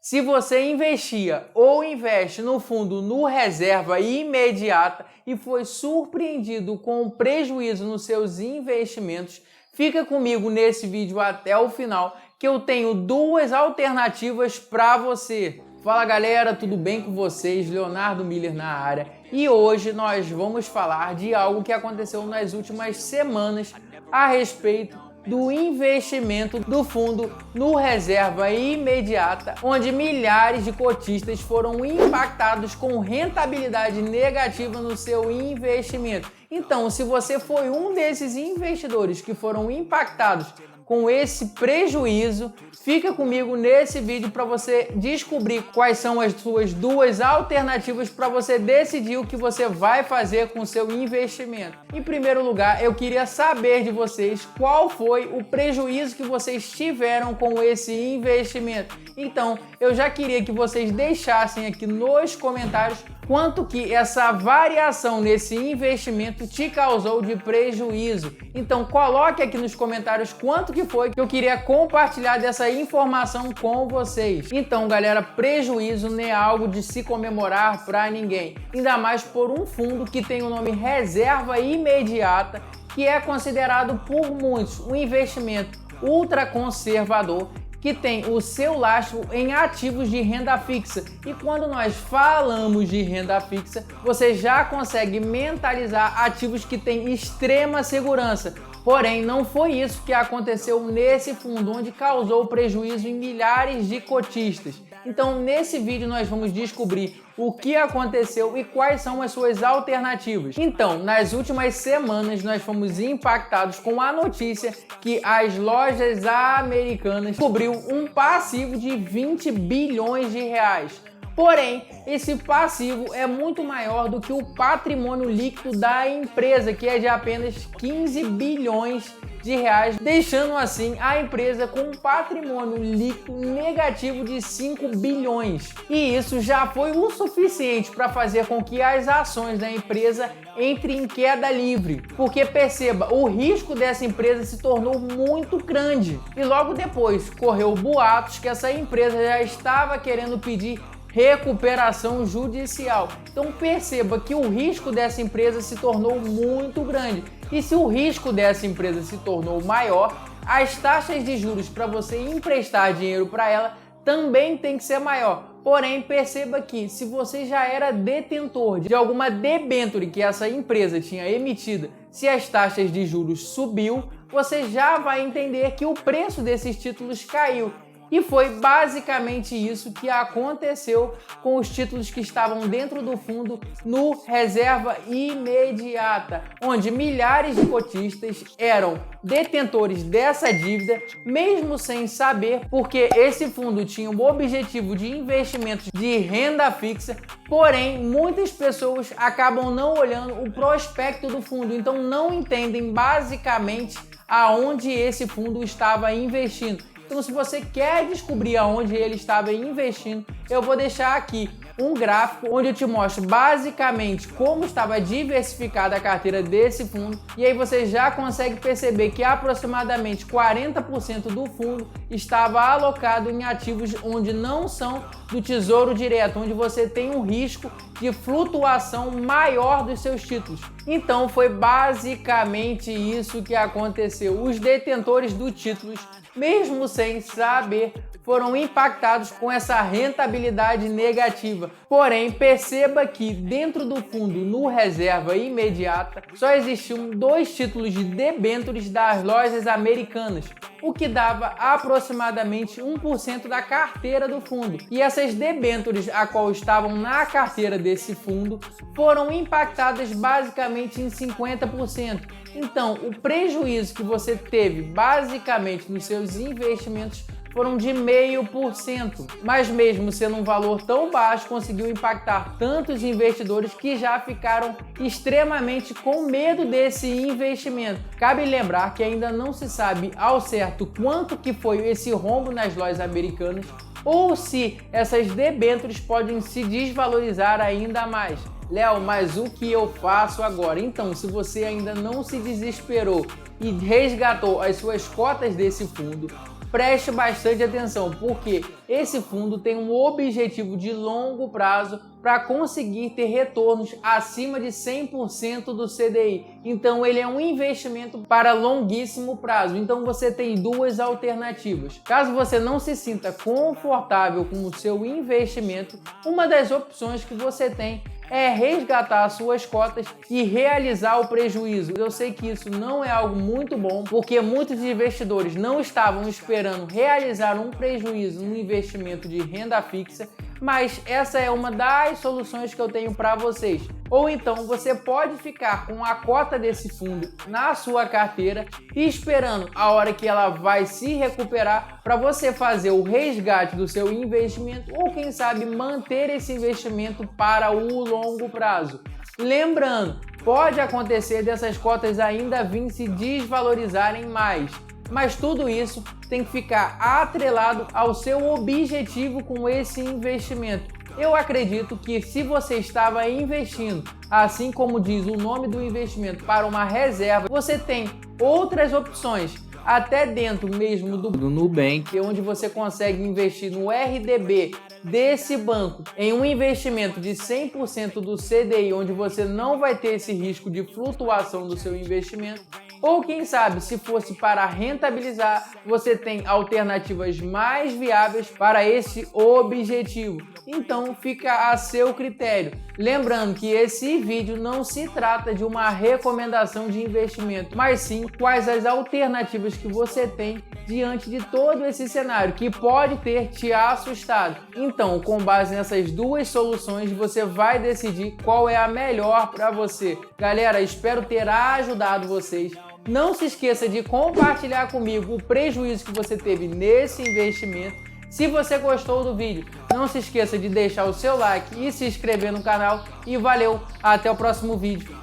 Se você investia ou investe no fundo no reserva imediata e foi surpreendido com um prejuízo nos seus investimentos, fica comigo nesse vídeo até o final que eu tenho duas alternativas para você. Fala galera, tudo bem com vocês? Leonardo Miller na área e hoje nós vamos falar de algo que aconteceu nas últimas semanas a respeito do investimento do fundo no reserva imediata, onde milhares de cotistas foram impactados com rentabilidade negativa no seu investimento. Então, se você foi um desses investidores que foram impactados com esse prejuízo, fica comigo nesse vídeo para você descobrir quais são as suas duas alternativas para você decidir o que você vai fazer com o seu investimento. Em primeiro lugar, eu queria saber de vocês qual foi o prejuízo que vocês tiveram com esse investimento. Então, eu já queria que vocês deixassem aqui nos comentários quanto que essa variação nesse investimento te causou de prejuízo. Então coloque aqui nos comentários quanto que foi que eu queria compartilhar dessa informação com vocês. Então galera, prejuízo não é algo de se comemorar para ninguém. Ainda mais por um fundo que tem o nome Reserva Imediata, que é considerado por muitos um investimento ultraconservador, que tem o seu lastro em ativos de renda fixa. E quando nós falamos de renda fixa, você já consegue mentalizar ativos que têm extrema segurança. Porém, não foi isso que aconteceu nesse fundo, onde causou prejuízo em milhares de cotistas. Então, nesse vídeo nós vamos descobrir o que aconteceu e quais são as suas alternativas. Então, nas últimas semanas nós fomos impactados com a notícia que as lojas americanas cobriu um passivo de 20 bilhões de reais. Porém, esse passivo é muito maior do que o patrimônio líquido da empresa, que é de apenas 15 bilhões de reais, deixando assim a empresa com um patrimônio líquido negativo de 5 bilhões. E isso já foi o suficiente para fazer com que as ações da empresa entrem em queda livre. Porque perceba, o risco dessa empresa se tornou muito grande. E logo depois correu boatos que essa empresa já estava querendo pedir recuperação judicial. Então perceba que o risco dessa empresa se tornou muito grande. E se o risco dessa empresa se tornou maior, as taxas de juros para você emprestar dinheiro para ela também tem que ser maior. Porém, perceba que se você já era detentor de alguma debênture que essa empresa tinha emitida, se as taxas de juros subiu, você já vai entender que o preço desses títulos caiu. E foi basicamente isso que aconteceu com os títulos que estavam dentro do fundo no reserva imediata, onde milhares de cotistas eram detentores dessa dívida, mesmo sem saber, porque esse fundo tinha o objetivo de investimentos de renda fixa. Porém, muitas pessoas acabam não olhando o prospecto do fundo, então não entendem basicamente aonde esse fundo estava investindo. Então, se você quer descobrir aonde ele estava investindo, eu vou deixar aqui um gráfico onde eu te mostro basicamente como estava diversificada a carteira desse fundo, e aí você já consegue perceber que aproximadamente 40% do fundo estava alocado em ativos onde não são do Tesouro Direto, onde você tem um risco de flutuação maior dos seus títulos. Então foi basicamente isso que aconteceu. Os detentores dos títulos, mesmo sem saber, foram impactados com essa rentabilidade negativa. Porém, perceba que dentro do fundo no reserva imediata só existiam 2 títulos de debêntures das lojas americanas, o que dava aproximadamente 1% da carteira do fundo. E essas debêntures a qual estavam na carteira desse fundo foram impactadas basicamente em 50%. Então, o prejuízo que você teve basicamente nos seus investimentos foram de 0,5%, mas mesmo sendo um valor tão baixo, conseguiu impactar tantos investidores que já ficaram extremamente com medo desse investimento. Cabe lembrar que ainda não se sabe ao certo quanto que foi esse rombo nas lojas americanas ou se essas debêntures podem se desvalorizar ainda mais. Léo, mas o que eu faço agora? Então, se você ainda não se desesperou e resgatou as suas cotas desse fundo, preste bastante atenção, porque esse fundo tem um objetivo de longo prazo para conseguir ter retornos acima de 100% do CDI. Então ele é um investimento para longuíssimo prazo. Então você tem duas alternativas. Caso você não se sinta confortável com o seu investimento, uma das opções que você tem é resgatar as suas cotas e realizar o prejuízo. Eu sei que isso não é algo muito bom, porque muitos investidores não estavam esperando realizar um prejuízo no investimento de renda fixa, mas essa é uma das soluções que eu tenho para vocês. Ou então você pode ficar com a cota desse fundo na sua carteira e esperando a hora que ela vai se recuperar para você fazer o resgate do seu investimento ou quem sabe manter esse investimento para o longo prazo. Lembrando, pode acontecer dessas cotas ainda virem se desvalorizarem mais. Mas tudo isso tem que ficar atrelado ao seu objetivo com esse investimento. Eu acredito que se você estava investindo, assim como diz o nome do investimento, para uma reserva, você tem outras opções, até dentro mesmo do Nubank, onde você consegue investir no RDB desse banco em um investimento de 100% do CDI, onde você não vai ter esse risco de flutuação do seu investimento. Ou quem sabe, se fosse para rentabilizar, você tem alternativas mais viáveis para esse objetivo. Então fica a seu critério. Lembrando que esse vídeo não se trata de uma recomendação de investimento, mas sim quais as alternativas que você tem diante de todo esse cenário que pode ter te assustado. Então, com base nessas duas soluções, você vai decidir qual é a melhor para você. Galera, espero ter ajudado vocês. Não se esqueça de compartilhar comigo o prejuízo que você teve nesse investimento. Se você gostou do vídeo, não se esqueça de deixar o seu like e se inscrever no canal. E valeu, até o próximo vídeo.